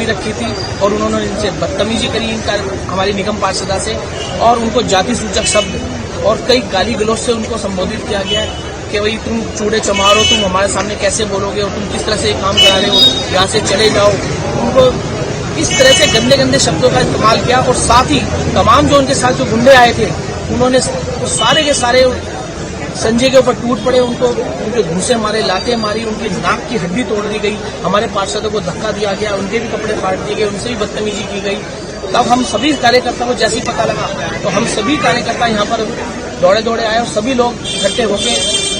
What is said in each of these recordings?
रखी थी और उन्होंने इनसे बदतमीजी करी इनका हमारी निगम पार्षदा से, और उनको जाति सूचक शब्द और कई गाली गलौज से उनको संबोधित किया गया कि भाई तुम चूड़े चमारो, तुम हमारे सामने कैसे बोलोगे और तुम किस तरह से काम करा रहे हो, यहाँ से चले जाओ। उनको इस तरह से गंदे गंदे शब्दों का इस्तेमाल किया, और साथ ही तमाम जो उनके साथ जो गुंडे आए थे उन्होंने सारे के सारे संजय के ऊपर टूट पड़े, उनके घूंसे मारे, लाते मारी, उनकी नाक की हड्डी तोड़ दी गई, हमारे पार्षदों को धक्का दिया गया, उनके भी कपड़े फाड़ दिए गए, उनसे भी बदतमीजी की गई। तब हम सभी कार्यकर्ता को जैसे ही पता लगा तो हम सभी कार्यकर्ता यहाँ पर दौड़े दौड़े आए और सभी लोग इकट्ठे होके,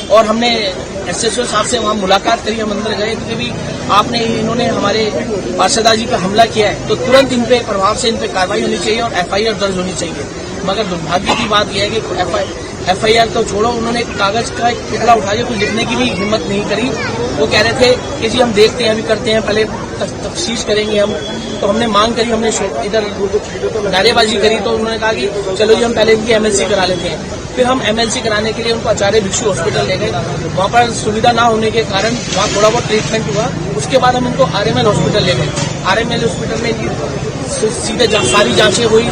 और हमने एसएसओ साहब से वहाँ मुलाकात करी। हम अंदर गए क्योंकि भी इन्होंने हमारे पार्षदा जी पर हमला किया है तो तुरंत इन पे प्रभाव से इन पे कार्रवाई होनी चाहिए और एफआईआर दर्ज होनी चाहिए। मगर दुर्भाग्य की बात यह है कि एफआईआर तो छोड़ो, उन्होंने कागज का एक टुकड़ा उठा के कुछ लिखने की भी हिम्मत नहीं करी। वो कह रहे थे कि जी हम देखते हैं, अभी करते हैं, पहले तफ्तीश करेंगे हम। तो हमने मांग करी, हमने इधर नारेबाजी करी, तो उन्होंने कहा कि चलो जी हम पहले इनकी एमएलसी करा लेते हैं। फिर हम एमएलसी कराने के लिए उनको आचार्य भिक्षु हॉस्पिटल ले गए। वहाँ पर सुविधा ना होने के कारण वहाँ थोड़ा बहुत ट्रीटमेंट हुआ। उसके बाद हम इनको आरएमएल हॉस्पिटल ले गए। आरएमएल हॉस्पिटल में इनकी सीधे सारी जांचें हुई,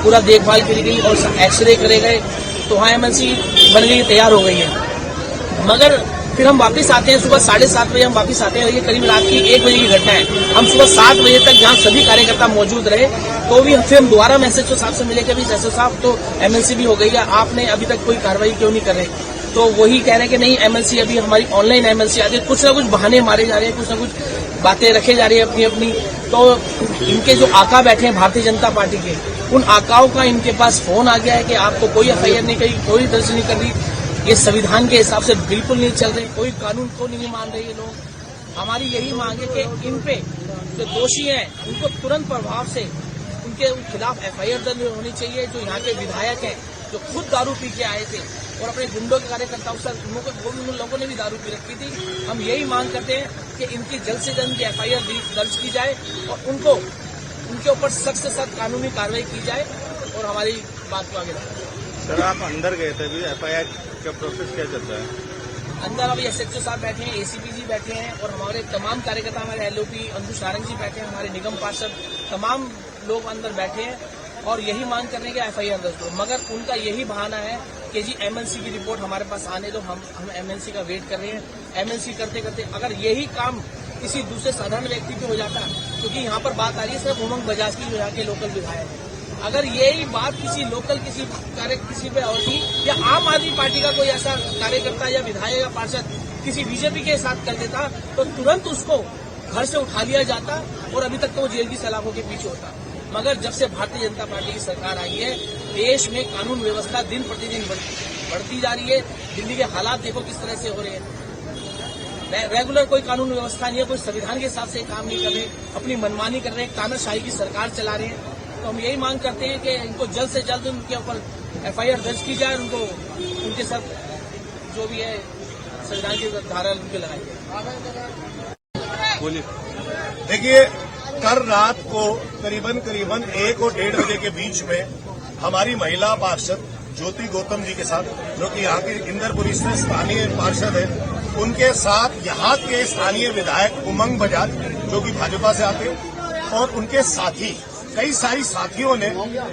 पूरा देखभाल करी गई और एक्सरे करे गए, तो वहाँ एमएलसी बन गई, तैयार हो गई है। मगर फिर हम वापस आते हैं, सुबह 7:30 बजे हम वापस आते हैं। ये करीब रात की 1 बजे की घटना है। हम सुबह 7 बजे तक जहाँ सभी कार्यकर्ता मौजूद रहे, तो भी फिर हम दोबारा एसएचओ साहब से मिले कि अभी एसएचओ साहब तो एमएलसी भी हो गई है, आपने अभी तक कोई कार्रवाई क्यों नहीं कर रहे? तो वही कह रहे हैं कि नहीं, एमएलसी अभी हमारी ऑनलाइन एमएलसी आती है। कुछ ना कुछ बहाने मारे जा रहे हैं, कुछ ना कुछ बातें रखे जा रही है अपनी अपनी। तो इनके जो आका बैठे हैं भारतीय जनता पार्टी के, उन आकाओं का इनके पास फोन आ गया है कि आपको कोई एफआईआर नहीं करी, कोई दर्ज नहीं कर रही, ये संविधान के हिसाब से बिल्कुल नहीं चल रहे, कोई कानून को नहीं मान रहे ये लोग। हमारी यही मांग है कि इन पे जो दोषी हैं उनको तुरंत प्रभाव से उनके खिलाफ एफआईआर दर्ज होनी चाहिए। जो यहाँ के विधायक हैं जो खुद दारू पी के आए थे और अपने गुंडों के कार्यकर्ताओं से उन लोगों ने भी दारू पी रखी थी, हम यही मांग करते हैं कि इनकी जल्द से जल्द एफआईआर दर्ज की जाए और उनके ऊपर सख्त से सख्त कानूनी कार्रवाई की जाए और हमारी बात को आगे बढ़ाए। सर आप अंदर गए थे, अभी एफआईआर का प्रोसेस क्या चल रहा है? अंदर अभी एसएचओ साहब बैठे हैं, एसीपी जी बैठे हैं और हमारे तमाम कार्यकर्ता, हमारे एलओपी अंकुश नारंग जी बैठे हैं, हमारे निगम पार्षद, तमाम लोग अंदर बैठे हैं और यही मांग करने के एफआईआर दर्ज हो। मगर उनका यही बहाना है कि जी एमएलसी की रिपोर्ट हमारे पास आने दो, हम एमएलसी का वेट कर रहे हैं। एमएलसी करते करते अगर यही काम किसी दूसरे साधारण व्यक्ति पे हो जाता, क्योंकि यहाँ पर बात आ रही है सिर्फ उमंग बजाज की, जो यहाँ के लोकल विधायक है, अगर यही बात किसी लोकल किसी पे और थी या आम आदमी पार्टी का कोई ऐसा कार्यकर्ता या विधायक या पार्षद किसी बीजेपी के साथ कर देता तो तुरंत उसको घर से उठा लिया जाता और अभी तक तो वो जेल की सलाखों के पीछे होता। मगर जब से भारतीय जनता पार्टी की सरकार आई है, देश में कानून व्यवस्था दिन प्रतिदिन बढ़ती जा रही है। दिल्ली के हालात देखो किस तरह से हो रहे हैं। रेगुलर कोई कानून व्यवस्था नहीं है, कोई संविधान के हिसाब से काम नहीं कर रहे, अपनी मनमानी कर रहे हैं, तानाशाही की सरकार चला रहे हैं। तो हम यही मांग करते हैं कि इनको जल्द से जल्द उनके ऊपर एफआईआर दर्ज की जाए, उनको उनके साथ जो भी है संविधान की धारा उनके लगाई जाए। बोलिए। देखिए, कल रात को करीबन 1 और 1:30 बजे के बीच में हमारी महिला पार्षद ज्योति गौतम जी के साथ, जो कि यहाँ की इंदरपुरी से स्थानीय पार्षद है, उनके साथ यहाँ के स्थानीय विधायक उमंग बजाज जो कि भाजपा से आते हैं और उनके साथी कई सारी साथियों ने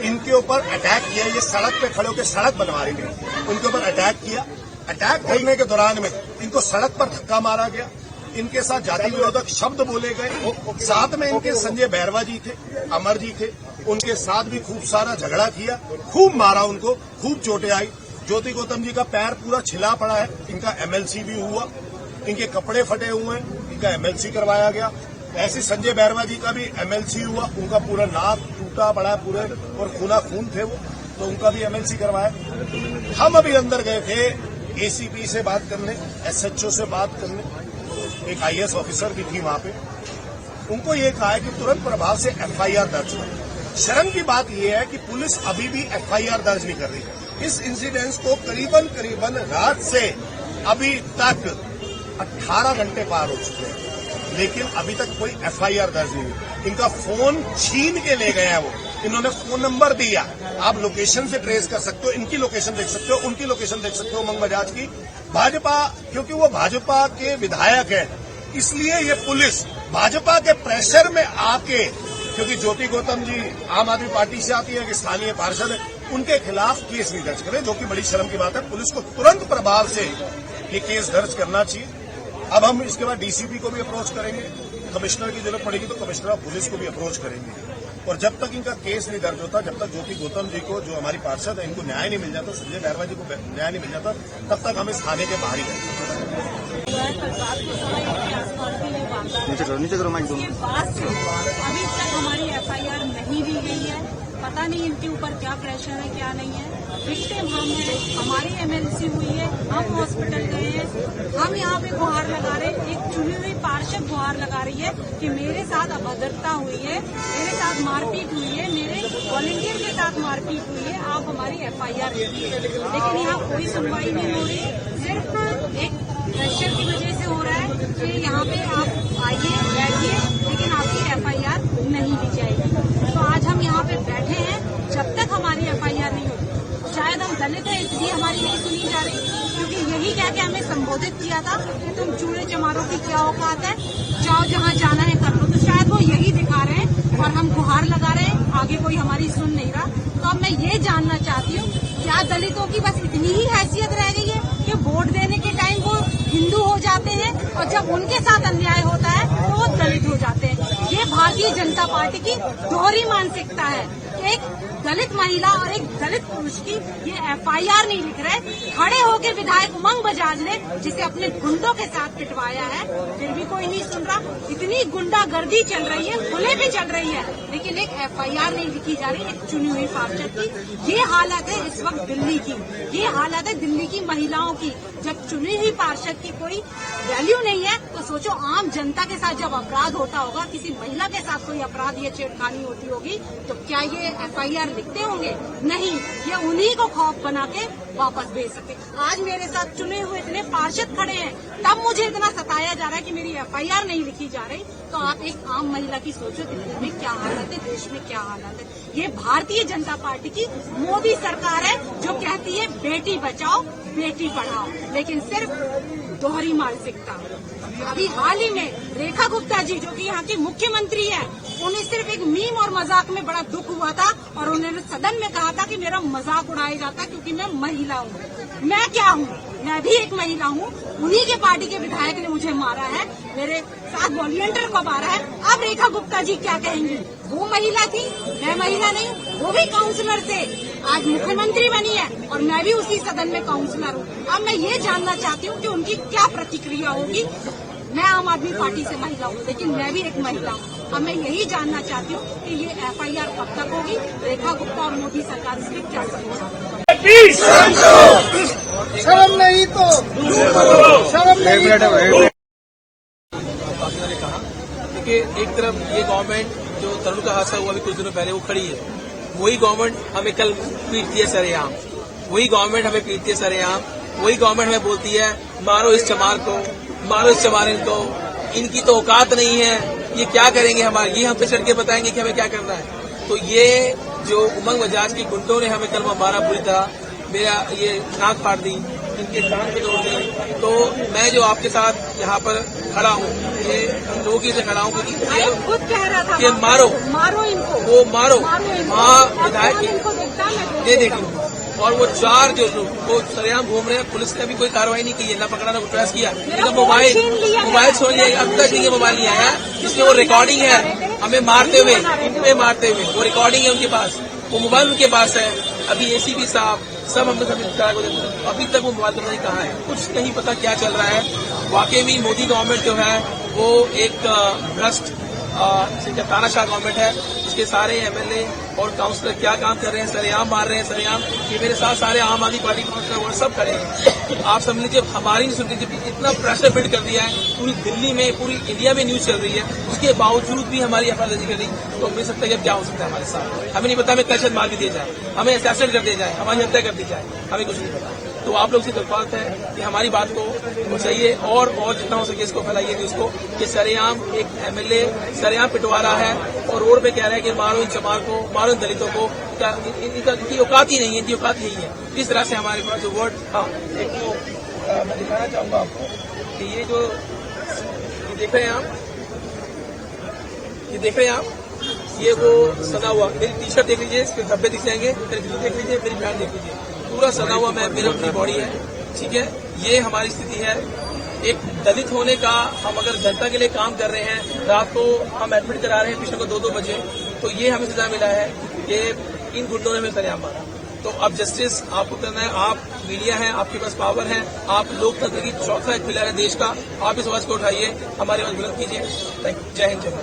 इनके ऊपर अटैक किया। ये सड़क पे खड़े होकर सड़क बनवा रहे थे, उनके ऊपर अटैक किया। अटैक करने के दौरान में इनको सड़क पर धक्का मारा गया, इनके साथ जाति विरोधक शब्द बोले गए। साथ में इनके संजय बैरवा जी थे, अमर जी थे, उनके साथ भी खूब सारा झगड़ा किया, खूब मारा उनको, खूब चोटें आई। ज्योति गौतम जी का पैर पूरा छिला पड़ा है, इनका एमएलसी भी हुआ, इनके कपड़े फटे हुए हैं, इनका एमएलसी करवाया गया। ऐसे संजय बैरवा जी का भी एमएलसी हुआ, उनका पूरा नाक टूटा पड़ा है पूरे और खूना खून थे वो, तो उनका भी एमएलसी करवाया। हम अभी अंदर गए थे एसीपी से बात करने, एसएचओ से बात करने, एक आईएएस ऑफिसर भी थी वहां पे। उनको ये कहा है कि तुरंत प्रभाव से एफआईआर दर्ज हो। शर्म की बात यह है कि पुलिस अभी भी एफआईआर दर्ज नहीं कर रही है। इस इंसिडेंस को करीबन रात से अभी तक 18 घंटे पार हो चुके हैं, लेकिन अभी तक कोई एफआईआर दर्ज नहीं हुई। इनका फोन छीन के ले गए हैं वो, इन्होंने फोन नंबर दिया, आप लोकेशन से ट्रेस कर सकते हो, इनकी लोकेशन देख सकते हो, उनकी लोकेशन देख सकते हो उमंग बजाज की। भाजपा, क्योंकि वो भाजपा के विधायक है, इसलिए ये पुलिस भाजपा के प्रेशर में आके क्योंकि ज्योति गौतम जी आम आदमी पार्टी से आती है, कि स्थानीय पार्षद है, उनके खिलाफ केस नहीं दर्ज करें, जो कि बड़ी शर्म की बात है। पुलिस को तुरंत प्रभाव से ये केस दर्ज करना चाहिए। अब हम इसके बाद डीसीपी को भी अप्रोच करेंगे, कमिश्नर की जरूरत पड़ेगी तो कमिश्नर ऑफ पुलिस को भी अप्रोच करेंगे। और जब तक इनका केस नहीं दर्ज होता, जब तक ज्योति गौतम जी को, जो हमारी पार्षद है, इनको न्याय नहीं मिल जाता, संजय बैरवा जी को न्याय नहीं मिल जाता, तब तक हम इस थाने के बाहर ही रहेंगे। नीचे करो माइक दोनों। अभी तक हमारी एफआईआर नहीं दी गई है। पता नहीं इनके ऊपर क्या प्रेशर है, क्या नहीं है। विक्टिम हम हैं, हमारी एमएलसी हुई है, हम हॉस्पिटल गए हैं, हम यहाँ पे गुहार लगा रहे हैं। एक चुनी हुई पार्षद गुहार लगा रही है कि मेरे साथ अभद्रता हुई है, मेरे साथ मारपीट हुई है, मेरे वॉलंटियर के साथ मारपीट हुई है, आप हमारी एफआईआर लीजिए। लेकिन यहाँ कोई सुनवाई नहीं हो रही, सिर्फ एक प्रेशर की वजह से हो रहा है कि यहाँ पे आप आइए, बैठिए, लेकिन आपकी एफआईआर नहीं दी जाएगी। तो आज हम यहाँ पे बैठे हैं, जब तक हमारी एफआईआर नहीं होती। शायद हम दलित हैं इसलिए हमारी नहीं सुनी जा रही, क्योंकि यही कह के हमें संबोधित किया था कि तुम चूड़े चमारों की क्या औकात है, जाओ जहाँ जाना है कर लो। तो शायद वो यही दिखा रहे हैं और हम गुहार लगा रहे हैं, आगे कोई हमारी सुन नहीं रहा। तो अब मैं ये जानना चाहती हूँ, क्या दलितों की बस इतनी ही हैसियत रह गई है कि वोट देने के टाइम वो हिंदू हो जाते हैं और जब उनके साथ अन्याय होता है तो वो दलित हो जाते हैं? ये भारतीय जनता पार्टी की दोहरी मानसिकता है। एक दलित महिला और एक दलित पुरुष की ये एफआईआर नहीं लिख रहे, खड़े होकर विधायक उमंग बजाज ने जिसे अपने गुंडों के साथ पिटवाया है, फिर भी कोई नहीं सुन रहा। इतनी गुंडागर्दी चल रही है, खुले भी चल रही है, लेकिन एक एफआईआर नहीं लिखी जा रही एक चुनी हुई पार्षद की। ये हालत है इस वक्त दिल्ली की, ये हालत है दिल्ली की महिलाओं की। जब चुनी हुई पार्षद की कोई वैल्यू नहीं है तो सोचो आम जनता के साथ जब अपराध होता होगा, किसी महिला के साथ कोई अपराध या छेड़खानी होती होगी, तो क्या ये एफआईआर लिखते होंगे? नहीं, ये उन्हीं को खौफ बना के वापस भेज सकते। आज मेरे साथ चुने हुए इतने पार्षद खड़े हैं, तब मुझे इतना सताया जा रहा है कि मेरी एफआईआर नहीं लिखी जा रही। तो आप एक आम महिला की सोचो दिल्ली में क्या हालत है, देश में क्या हालत है। ये भारतीय जनता पार्टी की मोदी सरकार है जो कहती है बेटी बचाओ बेटी पढ़ाओ, लेकिन सिर्फ दोहरी मानसिकता। अभी हाल ही में रेखा गुप्ता जी जो कि यहाँ की मुख्यमंत्री है, उन्हें सिर्फ एक मीम और मजाक में बड़ा दुख हुआ था और उन्होंने सदन में कहा था कि मेरा मजाक उड़ाया जाता है क्योंकि मैं महिला हूँ। मैं क्या हूँ? मैं भी एक महिला हूँ। उन्हीं के पार्टी के विधायक ने मुझे मारा है, मेरे साथ वॉलंटियर को मारा है। अब रेखा गुप्ता जी क्या कहेंगी? वो महिला थी, मैं महिला नहीं हूँ। वो भी काउंसलर थे, आज मुख्यमंत्री बनी है और मैं भी उसी सदन में काउंसलर हूँ। अब मैं ये जानना चाहती हूँ कि उनकी क्या प्रतिक्रिया होगी। मैं आम आदमी पार्टी से महिला हूँ, लेकिन मैं भी एक महिला हूँ। अब मैं यही जानना चाहती हूँ कि ये एफआईआर कब तक होगी, रेखा गुप्ता और मोदी सरकार इसमें क्या करेगी? शर्म नहीं तो शर्म नहीं। देखिए, एक तरफ ये गवर्नमेंट जो तरुण का हादसा हुआ अभी कुछ दिनों पहले वो खड़ी है, वही गवर्नमेंट हमें कल पीटती है सरेआम, वही गवर्नमेंट हमें पीटती है सरेआम, वही गवर्नमेंट हमें बोलती है मारो इस चमार को, मारो इस चमारिन को, इनकी तो औकात नहीं है, ये क्या करेंगे हमारे, ये हम पे चढ़ के बताएंगे कि हमें क्या करना है। तो ये जो उमंग बजाज की गुंडों ने हमें कल मारा बुरी तरह, मेरा ये नाक फाड़ दी, इनके कान पे तोड़ दी। तो मैं जो आपके साथ यहाँ पर खड़ा हूँ, ये लोगों की से खड़ा हूँ क्योंकि खुद कह रहा था कि मारो इनको, वो मारो। हाँ, विधायक ये देखिए, और वो चार जो वो सरेआम घूम रहे हैं, पुलिस ने अभी कोई कार्रवाई नहीं की है, ना पकड़ा ना प्रयास किया। मोबाइल छोड़ लिया, अब तक ये मोबाइल नहीं आया, इसमें वो रिकॉर्डिंग है हमें मारते हुए, वो रिकॉर्डिंग है उनके पास, वो मोबाइल उनके पास है। अभी एसीपी साहब सब हमने अभी तक वो मोबाइल नहीं कहा है, कुछ नहीं पता क्या चल रहा है। वाकई में मोदी गवर्नमेंट जो है वो एक भ्रष्ट तानाशाह गवर्नमेंट है, इसके सारे एमएलए और काउंसलर क्या काम कर रहे हैं, सरेआम मार रहे हैं, सरेआम। ये मेरे साथ सारे आम आदमी पार्टी काउंसलर वो सब खड़े हैं। आप समझ लीजिए हमारी नहीं सुन लीजिए, इतना प्रेशर बिल्ड कर दिया है, पूरी दिल्ली में पूरी इंडिया में न्यूज चल रही है, उसके बावजूद भी हमारी एफआईआर कर दी। तो मिल सकता है कि क्या हो सकता है हमारे साथ, हमें नहीं पता, हमें दहशत मार भी दिया जाए, हमें असैसिनेट कर दिया जाए, हमारी हत्या कर दी जाए, हमें कुछ नहीं पता। तो आप लोग से दरख्वास्त है कि हमारी बात को बताइए और जितना हो सके इसको फैलाइए न्यूज को कि सरेआम एक एमएलए सरेआम पिटवा रहा है और रोड पे कह रहा है कि मारो इन चमार को, मारो इन दलितों को, इनकी औकात ही नहीं है, इनकी औकात यही है। इस तरह से हमारे पास जो वर्ड, हाँ एक तो मैं दिखाना चाहूंगा आपको कि ये जो ये देख रहे हैं आप ये वो सदा हुआ, मेरी टी शर्ट देख लीजिए, इसके धब्बे दिख जाएंगे, मेरी जूते देख लीजिए, मेरी पैंट देख लीजिए, पूरा सदा हुआ मैं मेरी अपनी बॉडी है। ठीक है, ये हमारी स्थिति है। एक दलित होने का, हम अगर जनता के लिए काम कर रहे हैं, रात को हम एडमिट करा रहे हैं पेशेंट को 2-2 बजे, तो ये हमें सजा मिला है कि इन गुंडों ने हमें सरेआम मारा। तो अब जस्टिस आपको करना है, आप मीडिया है, आपके पास पावर है, आप लोकतंत्र की चौथा एक पिलर है देश का, आप इस आवाज को उठाइए, हमारी आवाज बुलंद कीजिए। जय हिंद, जय भारत।